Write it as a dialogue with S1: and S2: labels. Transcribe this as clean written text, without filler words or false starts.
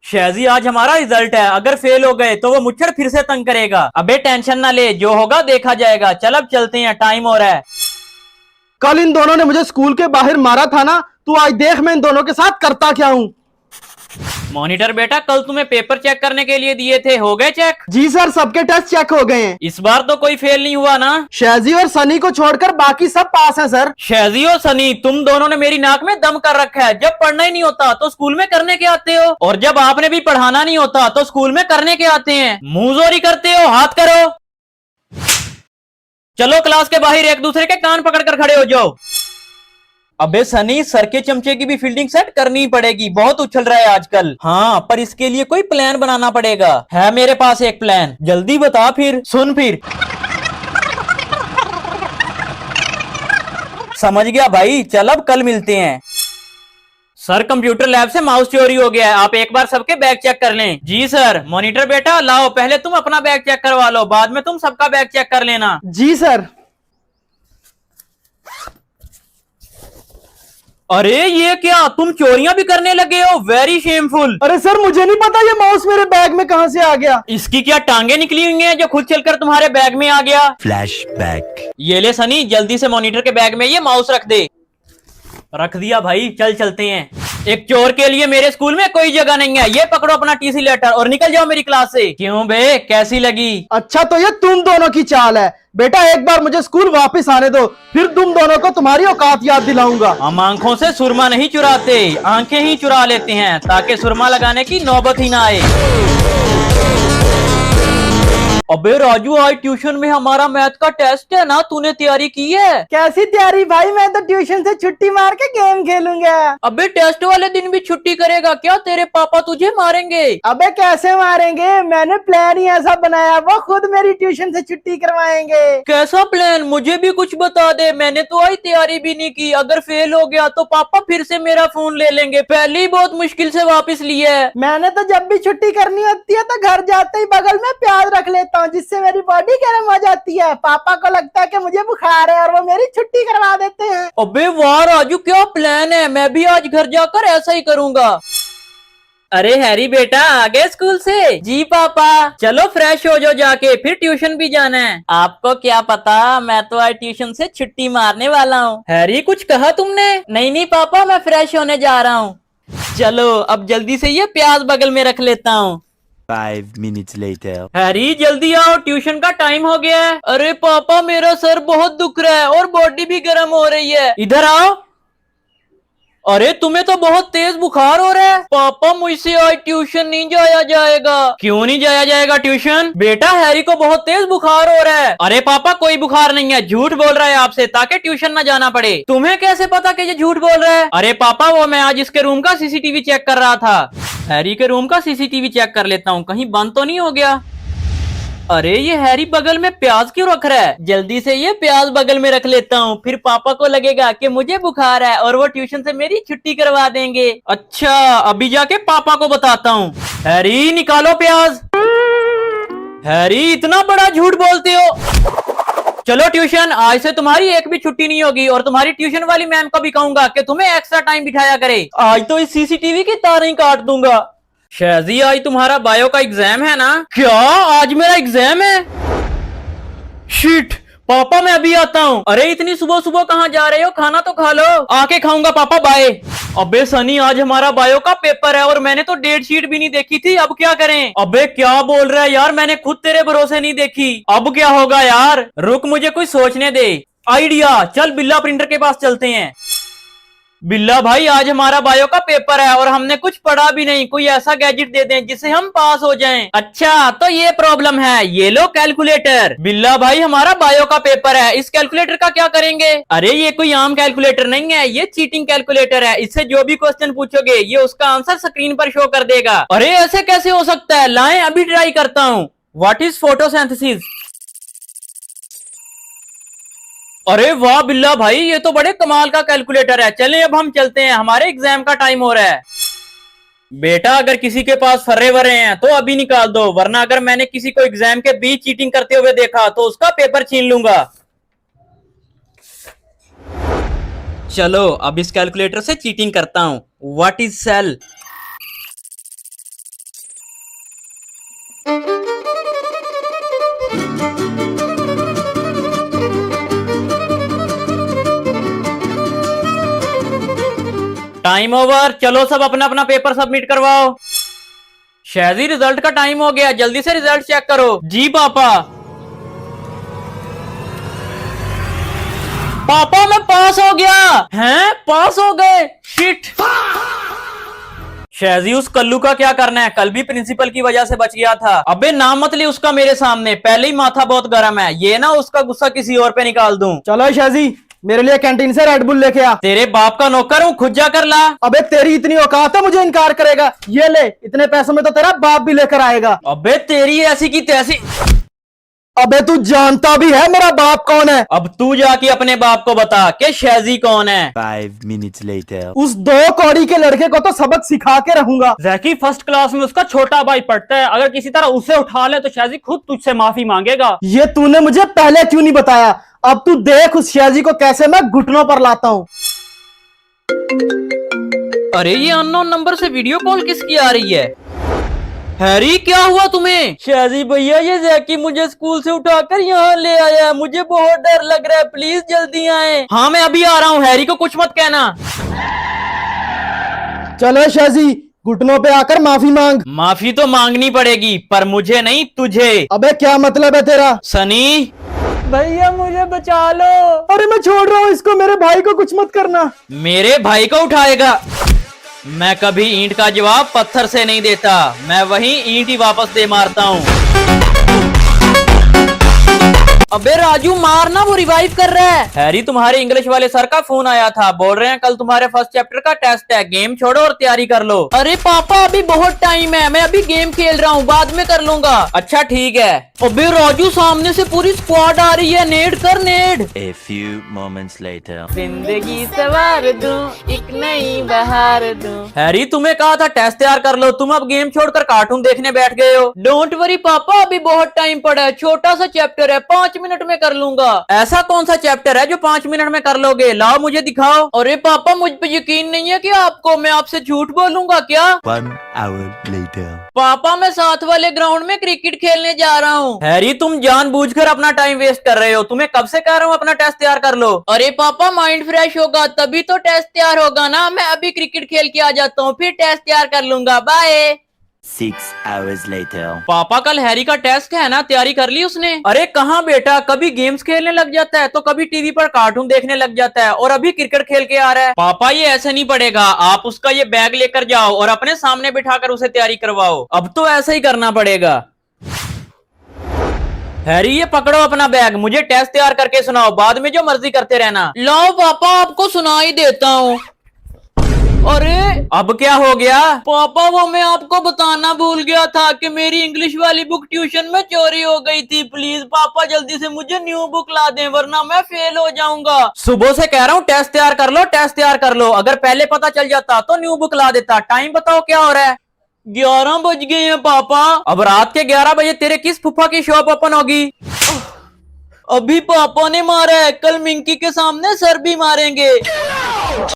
S1: शेजी आज हमारा रिजल्ट है, अगर फेल हो गए तो वो मुझसे फिर से तंग करेगा। अबे टेंशन ना ले, जो होगा देखा जाएगा। चल अब चलते हैं, टाइम हो रहा है।
S2: कल इन दोनों ने मुझे स्कूल के बाहर मारा था ना, तू आज देख मैं इन दोनों के साथ करता क्या हूँ।
S1: मॉनिटर बेटा, कल तुम्हें पेपर चेक करने के लिए दिए थे, हो गए चेक?
S2: जी सर, सबके टेस्ट चेक हो गए हैं।
S1: इस बार तो कोई फेल नहीं हुआ ना?
S2: शेजी और सनी को छोड़कर बाकी सब पास हैं सर।
S1: शेजी और सनी, तुम दोनों ने मेरी नाक में दम कर रखा है। जब पढ़ना ही नहीं होता तो स्कूल में करने के आते हो, और जब आपने भी पढ़ाना नहीं होता तो स्कूल में करने के आते हैं। मुंहजोरी करते हो, हाथ करो। चलो क्लास के बाहर एक दूसरे के कान पकड़कर खड़े हो जाओ। अबे सनी, सर के चमचे की भी फील्डिंग सेट करनी पड़ेगी, बहुत उछल रहा है आजकल। हाँ, पर इसके लिए कोई प्लान बनाना पड़ेगा। है मेरे पास एक प्लान, जल्दी बता फिर। सुन फिर। समझ गया भाई, चल अब कल मिलते हैं। सर, कंप्यूटर लैब से माउस चोरी हो गया है, आप एक बार सबके बैग चेक कर लें। जी सर। मॉनिटर बेटा लाओ, पहले तुम अपना बैग चेक करवा लो, बाद में तुम सबका बैग चेक कर लेना।
S2: जी सर।
S1: अरे ये क्या, तुम चोरियां भी करने लगे हो? Very shameful.
S2: अरे सर, मुझे नहीं पता ये माउस मेरे बैग में कहां से आ गया।
S1: इसकी क्या टांगे निकली हुई हैं जो खुद चलकर तुम्हारे बैग में आ गया?
S3: फ्लैशबैक।
S1: ये ले सनी, जल्दी से मॉनिटर के बैग में ये माउस रख दे। रख दिया भाई, चल चलते हैं। एक चोर के लिए मेरे स्कूल में कोई जगह नहीं है। ये पकड़ो अपना टीसी लेटर और निकल जाओ मेरी क्लास से। क्यों बे, कैसी लगी?
S2: अच्छा, तो ये तुम दोनों की चाल है। बेटा एक बार मुझे स्कूल वापस आने दो, फिर तुम दोनों को तुम्हारी औकात याद दिलाऊंगा।
S1: हम आंखों से सुरमा नहीं चुराते, आंखें ही चुरा लेते हैं, ताकि सुरमा लगाने की नौबत ही ना आए। अबे राजू, आज ट्यूशन में हमारा मैथ का टेस्ट है ना, तूने तैयारी की है?
S2: कैसी तैयारी भाई, मैं तो ट्यूशन से छुट्टी मार के गेम खेलूंगा।
S1: अबे टेस्ट वाले दिन भी छुट्टी करेगा क्या? तेरे पापा तुझे मारेंगे।
S2: अबे कैसे मारेंगे, मैंने प्लान ही ऐसा बनाया, वो खुद मेरी ट्यूशन से छुट्टी करवाएंगे।
S1: कैसा प्लान? मुझे भी कुछ बता दे, मैंने तो आज तैयारी भी नहीं की। अगर फेल हो गया तो पापा फिर से मेरा फोन ले लेंगे, पहले ही बहुत मुश्किल से वापस लिया है।
S2: मैंने तो जब भी छुट्टी करनी होती है तो घर जाते ही बगल में प्याज रख लेता हूँ, जिससे मेरी बॉडी गर्म हो जाती है। पापा को लगता है कि मुझे बुखार है और वो मेरी छुट्टी करवा देते हैं।
S1: अबे वाह राजू, क्या प्लान है, मैं भी आज घर जाकर ऐसा ही करूंगा। अरे हैरी बेटा, आ गए स्कूल से? जी पापा। चलो फ्रेश हो जाओ जाके, फिर ट्यूशन भी जाना है। आपको क्या पता, मैं तो आज ट्यूशन से छुट्टी मारने वाला हूँ। हैरी, कुछ कहा तुमने? नहीं नहीं पापा, मैं फ्रेश होने जा रहा हूँ। चलो अब जल्दी से ये प्याज बगल में रख लेता हूँ।
S3: 5 minutes later.
S1: हैरी जल्दी आओ, ट्यूशन का टाइम हो गया है। अरे पापा, मेरा सर बहुत दुख रहा है और बॉडी भी गर्म हो रही है। इधर आओ। अरे तुम्हें तो बहुत तेज बुखार हो रहा है। पापा, मुझसे आज ट्यूशन नहीं जाया जाएगा। क्यों नहीं जाया जाएगा ट्यूशन? बेटा, हैरी को बहुत तेज बुखार हो रहा है। अरे पापा, कोई बुखार नहीं है, झूठ बोल रहा है आपसे ताकि ट्यूशन ना जाना पड़े। तुम्हें कैसे पता कि ये झूठ बोल रहा है? अरे पापा, वो मैं आज इसके रूम का सीसीटीवी चेक कर रहा था। हैरी के रूम का सीसीटीवी चेक कर लेता हूँ, कहीं बंद तो नहीं हो गया। अरे ये हैरी बगल में प्याज क्यों रख रहा है? जल्दी से ये प्याज बगल में रख लेता हूँ, फिर पापा को लगेगा कि मुझे बुखार है और वो ट्यूशन से मेरी छुट्टी करवा देंगे। अच्छा, अभी जाके पापा को बताता हूँ। हैरी, निकालो प्याज। हैरी, इतना बड़ा झूठ बोलते हो। चलो ट्यूशन, आज से तुम्हारी एक भी छुट्टी नहीं होगी, और तुम्हारी ट्यूशन वाली मैम को भी कहूंगा कि तुम्हें एक्स्ट्रा टाइम बिठाया करे। आज तो इस सीसीटीवी की तारें ही काट दूंगा। शेजी, आज तुम्हारा बायो का एग्जाम है ना? क्या, आज मेरा एग्जाम है? शिट, पापा मैं अभी आता हूँ। अरे इतनी सुबह सुबह कहाँ जा रहे हो? खाना तो खा लो। आके खाऊंगा पापा, बाय। अबे सनी, आज हमारा बायो का पेपर है और मैंने तो डेट शीट भी नहीं देखी थी, अब क्या करें? अबे क्या बोल रहा है यार, मैंने खुद तेरे भरोसे नहीं देखी। अब क्या होगा यार, रुक मुझे कुछ सोचने दे। आइडिया, चल बिल्ला प्रिंटर के पास चलते हैं। बिल्ला भाई, आज हमारा बायो का पेपर है और हमने कुछ पढ़ा भी नहीं, कोई ऐसा गैजेट दे दें जिससे हम पास हो जाएं। अच्छा, तो ये प्रॉब्लम है, ये लो कैलकुलेटर। बिल्ला भाई, हमारा बायो का पेपर है, इस कैलकुलेटर का क्या करेंगे? अरे ये कोई आम कैलकुलेटर नहीं है, ये चीटिंग कैलकुलेटर है। इससे जो भी क्वेश्चन पूछोगे ये उसका आंसर स्क्रीन पर शो कर देगा। अरे ऐसे कैसे हो सकता है, लाएं अभी ट्राई करता हूँ। What is photosynthesis? अरे वाह बिल्ला भाई, ये तो बड़े कमाल का कैलकुलेटर है। चलें अब हम चलते हैं, हमारे एग्जाम का टाइम हो रहा है। बेटा, अगर किसी के पास फर्रे वर्रे हैं तो अभी निकाल दो, वरना अगर मैंने किसी को एग्जाम के बीच चीटिंग करते हुए देखा तो उसका पेपर छीन लूंगा। चलो अब इस कैलकुलेटर से चीटिंग करता हूं। What is sale? Time over, चलो सब अपना अपना पेपर सबमिट करवाओ। शहजी रिजल्ट का टाइम हो गया, जल्दी से रिजल्ट चेक करो। जी पापा। पापा मैं पास हो गया। हैं, पास हो गए? शिट। शहजी उस कल्लू का क्या करना है, कल भी प्रिंसिपल की वजह से बच गया था। अबे नाम मत ले उसका मेरे सामने, पहले ही माथा बहुत गर्म है, ये ना उसका गुस्सा किसी और पे निकाल दूं।
S2: चलो शाजी, मेरे लिए कैंटीन से रेड बुल लेके आ।
S1: तेरे बाप का नौकर हूँ, खुद जा कर ला।
S2: अबे तेरी इतनी औकात है मुझे इनकार करेगा? ये ले, इतने पैसों में तो तेरा बाप भी लेकर आएगा।
S1: अबे तेरी ऐसी की तैसी।
S2: अबे तू जानता भी है मेरा बाप कौन है?
S1: अब तू जाके अपने बाप को बता कि शहजी कौन है।
S3: 5 minutes later.
S2: उस 2 कौड़ी के लड़के को तो सबक सिखा के रहूंगा।
S4: जैकी फर्स्ट क्लास में उसका छोटा भाई पढ़ता है, अगर किसी तरह उसे उठा ले तो शाजी खुद तुझसे माफी मांगेगा।
S2: ये तूने मुझे पहले क्यों नहीं बताया? अब तू देख उस शाजी को कैसे मैं घुटनों पर लाता हूँ।
S1: अरे ये अननोन नंबर से वीडियो कॉल किसकी आ रही है? हैरी क्या हुआ तुम्हें? शाजी भैया ये जैकी मुझे स्कूल से उठाकर यहाँ ले आया, मुझे बहुत डर लग रहा है, प्लीज जल्दी आए। हाँ मैं अभी आ रहा हूँ, हैरी को कुछ मत कहना।
S2: चलो शाजी, घुटनों पे आकर माफी मांग।
S1: माफी तो मांगनी पड़ेगी, पर मुझे नहीं तुझे।
S2: अबे क्या मतलब है तेरा?
S1: सनी
S4: भैया मुझे बचा लो।
S2: अरे मैं छोड़ रहा हूँ इसको, मेरे भाई को कुछ मत करना।
S1: मेरे भाई को उठाएगा? मैं कभी ईंट का जवाब पत्थर से नहीं देता, मैं वही ईंट ही वापस दे मारता हूँ। अबे राजू मारना, वो रिवाइव कर रहा है। हैरी तुम्हारे इंग्लिश वाले सर का फोन आया था, बोल रहे हैं कल तुम्हारे फर्स्ट चैप्टर का टेस्ट है, गेम छोड़ो और तैयारी कर लो। अरे पापा अभी बहुत टाइम है, मैं अभी गेम खेल रहा हूँ, बाद में कर लूंगा। अच्छा ठीक है। अबे राजू सामने से पूरी स्क्वाड आ रही है, नेड कर नेड।
S3: A few moments later.
S1: जिंदगी सवार दूं, एक नई बहार दूं। हैरी तुम्हें कहा था टेस्ट तैयार कर लो, तुम अब गेम छोड़कर कार्टून देखने बैठ गए हो। डोंट वरी पापा, अभी बहुत टाइम पड़ा है, छोटा सा चैप्टर है, 5 मिनट में कर लूंगा। ऐसा कौन सा चैप्टर है जो 5 मिनट में कर लोगे? लाओ मुझे दिखाओ। अरे पापा मुझ पे यकीन नहीं है कि आपको, मैं आपसे झूठ बोलूंगा क्या?
S3: 1 hour later.
S1: पापा मैं साथ वाले ग्राउंड में क्रिकेट खेलने जा रहा हूँ। हैरी तुम जानबूझकर अपना टाइम वेस्ट कर रहे हो, तुम्हें कब से कह रहा हूँ अपना टेस्ट तैयार कर लो। अरे पापा माइंड फ्रेश होगा तभी तो टेस्ट तैयार होगा ना, मैं अभी क्रिकेट खेल के आ जाता हूँ, फिर टेस्ट तैयार कर लूंगा, बाय।
S3: 6 hours later.
S1: पापा कल हैरी का टेस्ट है ना, तैयारी कर ली उसने? अरे कहाँ बेटा, कभी गेम्स खेलने लग जाता है तो कभी टीवी पर कार्टून देखने लग जाता है, और अभी क्रिकेट खेल के आ रहा है। पापा ये ऐसे नहीं पड़ेगा, आप उसका ये बैग लेकर जाओ और अपने सामने बिठाकर उसे तैयारी करवाओ। अब तो ऐसा ही करना पड़ेगा। हैरी ये पकड़ो अपना बैग, मुझे टेस्ट तैयार करके सुनाओ, बाद में जो मर्जी करते रहना। लो पापा आपको सुना ही देता हूँ। अरे अब क्या हो गया? पापा वो मैं आपको बताना भूल गया था कि मेरी इंग्लिश वाली बुक ट्यूशन में चोरी हो गई थी। प्लीज पापा जल्दी से मुझे न्यू बुक ला दें, वरना मैं फेल हो जाऊंगा। सुबह से कह रहा हूँ टेस्ट तैयार कर लो, टेस्ट तैयार कर लो, अगर पहले पता चल जाता तो न्यू बुक ला देता। टाइम बताओ क्या हो रहा है? 11 बज गए हैं पापा। अब रात के 11 बजे तेरे किस फूफा की शॉप ओपन होगी? अभी पापा ने मारा है, कल मिंकी के सामने सर भी मारेंगे।